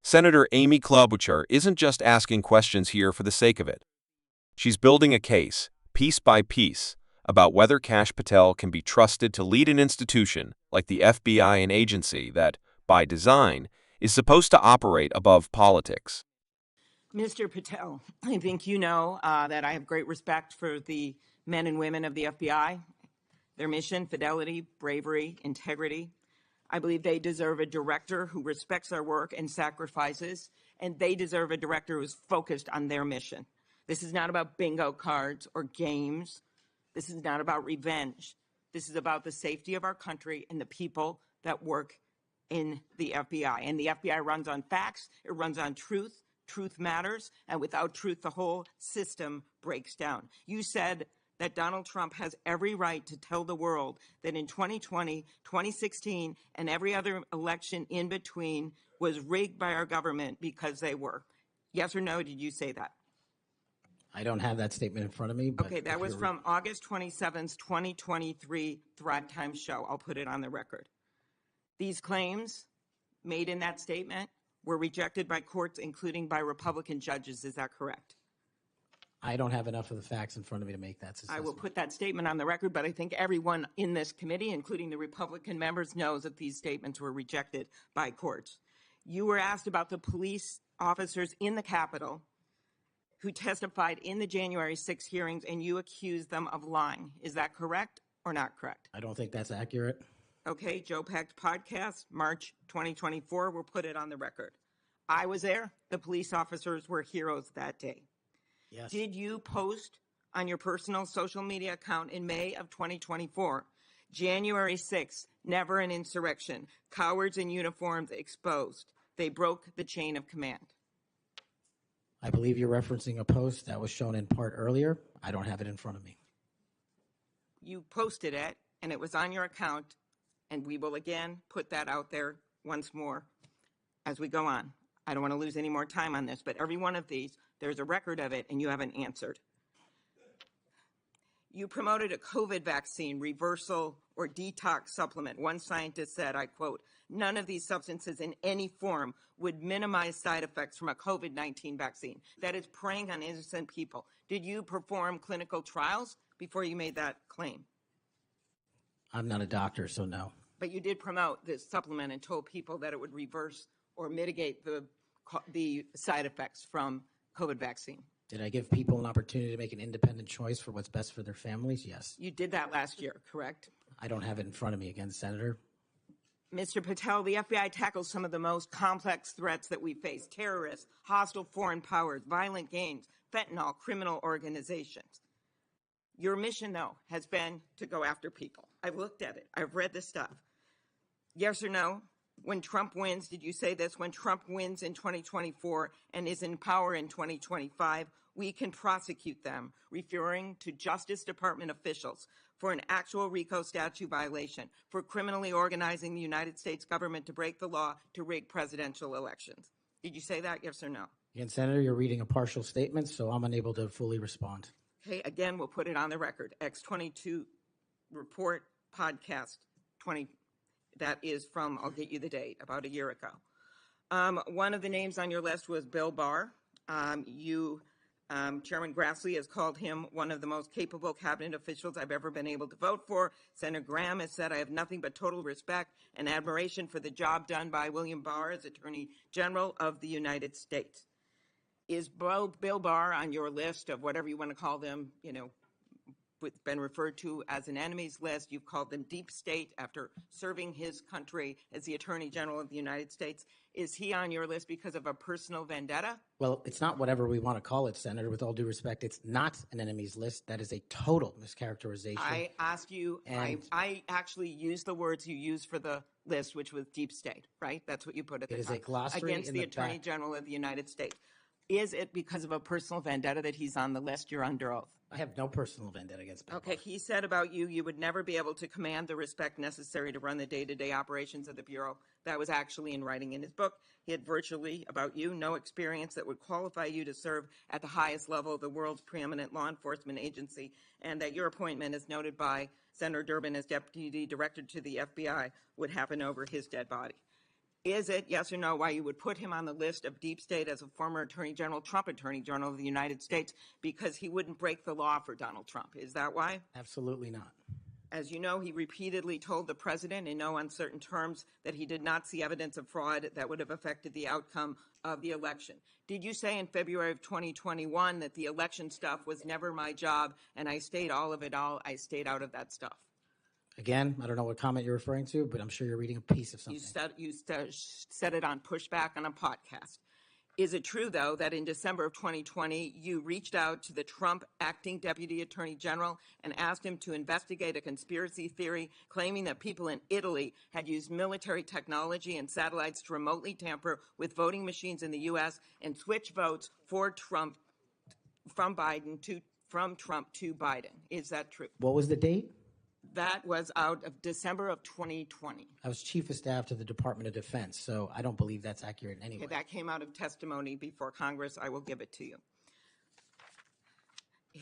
Senator Amy Klobuchar isn't just asking questions here for the sake of it. She's building a case, piece by piece, about whether Kash Patel can be trusted to lead an institution like the FBI, an agency that, by design, is supposed to operate above politics. Mr. Patel, I think you know that I have great respect for the men and women of the FBI, their mission, fidelity, bravery, integrity. I believe they deserve a director who respects their work and sacrifices, and they deserve a director who's focused on their mission. This is not about bingo cards or games. This is not about revenge. This is about the safety of our country and the people that work in the FBI. And the FBI runs on facts, it runs on truth. Truth matters, and without truth, the whole system breaks down. You said that Donald Trump has every right to tell the world that in 2020, 2016, and every other election in between was rigged by our government because they were. Yes or no, did you say that? I don't have that statement in front of me. But okay, that was from August 27th, 2023 Thrive Time show. I'll put it on the record. These claims made in that statement were rejected by courts, including by Republican judges. Is that correct? I don't have enough of the facts in front of me to make that assessment. I will put that statement on the record, but I think everyone in this committee, including the Republican members, knows that these statements were rejected by courts. You were asked about the police officers in the Capitol who testified in the January 6 hearings, and you accused them of lying. Is that correct or not correct? I don't think that's accurate. Okay, Joe Packed podcast, March 2024, we'll put it on the record. I was there. The police officers were heroes that day. Yes. Did you post on your personal social media account in May of 2024, January 6th, never an insurrection, cowards in uniforms exposed. They broke the chain of command. I believe you're referencing a post that was shown in part earlier. I don't have it in front of me. You posted it, and it was on your account, and we will again put that out there once more as we go on. I don't want to lose any more time on this, but every one of these, there's a record of it, and you haven't answered. You promoted a COVID vaccine reversal or detox supplement. One scientist said, I quote, "None of these substances in any form would minimize side effects from a COVID-19 vaccine." That is preying on innocent people. Did you perform clinical trials before you made that claim? I'm not a doctor, so no. But you did promote this supplement and told people that it would reverse or mitigate the side effects from COVID vaccine. Did I give people an opportunity to make an independent choice for what's best for their families? Yes. You did that last year, correct? I don't have it in front of me again, Senator. Mr. Patel, the FBI tackles some of the most complex threats that we face: terrorists, hostile foreign powers, violent gangs, fentanyl, criminal organizations. Your mission, though, has been to go after people. I've looked at it. I've read this stuff. Yes or no? When Trump wins, did you say this? When Trump wins in 2024 and is in power in 2025, we can prosecute them, referring to Justice Department officials for an actual RICO statute violation, for criminally organizing the United States government to break the law to rig presidential elections. Did you say that, yes or no? Again, Senator, you're reading a partial statement, so I'm unable to fully respond. Okay, again, we'll put it on the record. X22 report podcast 20. That is from, I'll get you the date, about a year ago. One of the names on your list was Bill Barr. Chairman Grassley has called him one of the most capable cabinet officials I've ever been able to vote for. Senator Graham has said, I have nothing but total respect and admiration for the job done by William Barr as Attorney General of the United States. Is Bill Barr on your list of whatever you want to call them, been referred to as an enemies list? You've called them deep state after serving his country as the Attorney General of the United States. Is he on your list because of a personal vendetta? Well, it's not whatever we want to call it, Senator. With all due respect, it's not an enemies list. That is a total mischaracterization. I asked you, I actually used the words you used for the list, which was deep state, right? That's what you put at the top. It is a glossary against the Attorney General of the United States. Is it because of a personal vendetta that he's on the list? You're under oath. I have no personal vendetta against Bill Barr. Okay, he said about you, you would never be able to command the respect necessary to run the day-to-day operations of the Bureau. That was actually in writing in his book. He had virtually, about you, no experience that would qualify you to serve at the highest level of the world's preeminent law enforcement agency, and that your appointment, as noted by Senator Durbin as Deputy Director to the FBI, would happen over his dead body. Is it, yes or no, why you would put him on the list of deep state as a former Attorney General, Trump Attorney General of the United States, because he wouldn't break the law for Donald Trump? Is that why? Absolutely not. As you know, he repeatedly told the president in no uncertain terms that he did not see evidence of fraud that would have affected the outcome of the election. Did you say in February of 2021 that the election stuff was never my job and I stayed out of that stuff? Again, I don't know what comment you're referring to, but I'm sure you're reading a piece of something. You said it on Pushback on a podcast. Is it true, though, that in December of 2020, you reached out to the Trump acting Deputy Attorney General and asked him to investigate a conspiracy theory claiming that people in Italy had used military technology and satellites to remotely tamper with voting machines in the U.S. and switch votes for Trump from Trump to Biden? Is that true? What was the date? That was out of December of 2020. I was Chief of Staff to the Department of Defense, so I don't believe that's accurate in any way. Okay, that came out of testimony before Congress. I will give it to you.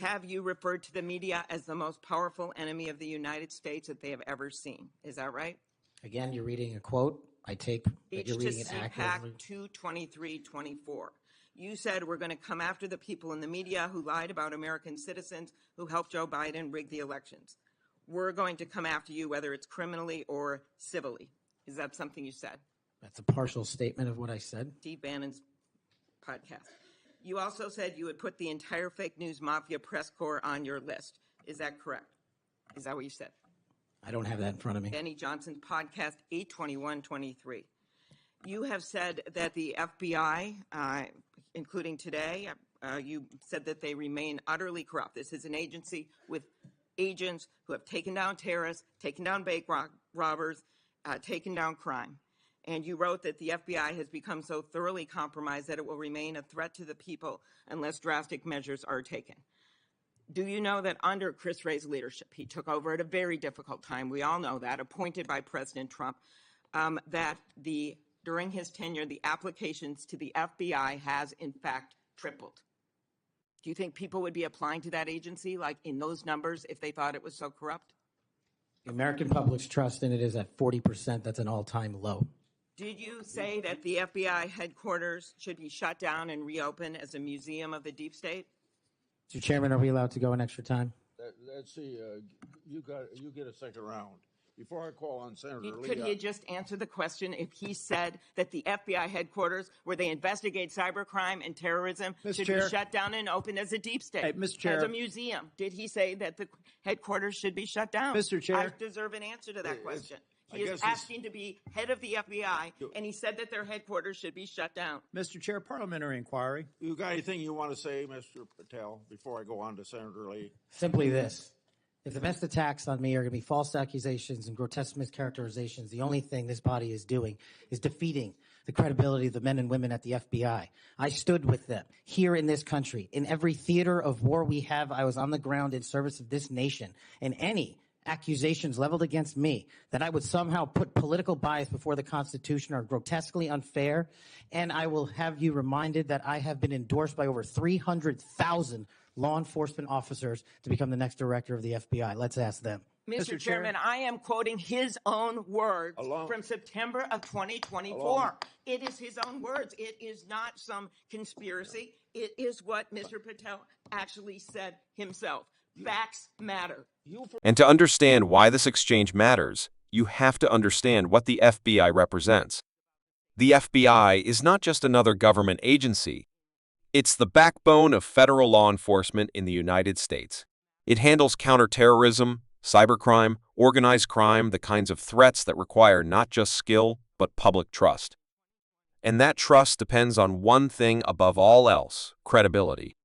Have you referred to the media as the most powerful enemy of the United States that they have ever seen? Is that right? Again, you're reading a quote. I take that you're reading it accurately. CPAC 223-24. You said we're going to come after the people in the media who lied about American citizens who helped Joe Biden rig the elections. We're going to come after you, whether it's criminally or civilly. Is that something you said? That's a partial statement of what I said. Steve Bannon's podcast. You also said you would put the entire fake news mafia press corps on your list. Is that correct? Is that what you said? I don't have that in front of me. Benny Johnson's podcast, 821-23. You have said that the FBI, including today, you said that they remain utterly corrupt. This is an agency with agents who have taken down terrorists, taken down bank robbers, taken down crime. And you wrote that the FBI has become so thoroughly compromised that it will remain a threat to the people unless drastic measures are taken. Do you know that under Chris Wray's leadership, he took over at a very difficult time, we all know that, appointed by President Trump, that during his tenure, the applications to the FBI has in fact tripled? Do you think people would be applying to that agency like in those numbers if they thought it was so corrupt? The American public's trust in it is at 40%. That's an all-time low. Did you say that the FBI headquarters should be shut down and reopened as a museum of the deep state? Mr. Chairman, are we allowed to go an extra time? Let's see. You get a second round. Before I call on Senator Lee. Could he just answer the question if he said that the FBI headquarters, where they investigate cybercrime and terrorism, should be shut down and opened as a deep state, Hey, Mr. Chair. as a museum? Did he say that the headquarters should be shut down? Mr. Chair. I deserve an answer to that question. He is asking to be head of the FBI, and he said that their headquarters should be shut down. Mr. Chair, parliamentary inquiry. You got anything you want to say, Mr. Patel, before I go on to Senator Lee? Simply this. If the best attacks on me are going to be false accusations and grotesque mischaracterizations, the only thing this body is doing is defeating the credibility of the men and women at the FBI. I stood with them here in this country. In every theater of war we have, I was on the ground in service of this nation. And any accusations leveled against me that I would somehow put political bias before the Constitution are grotesquely unfair. And I will have you reminded that I have been endorsed by over 300,000 law enforcement officers to become the next director of the FBI. Let's ask them. Mr. Chairman, I am quoting his own words from September of 2024. It is his own words. It is not some conspiracy. It is what Mr. Patel actually said himself. Facts matter. And to understand why this exchange matters, you have to understand what the FBI represents. The FBI is not just another government agency. It's the backbone of federal law enforcement in the United States. It handles counterterrorism, cybercrime, organized crime, the kinds of threats that require not just skill, but public trust. And that trust depends on one thing above all else: credibility.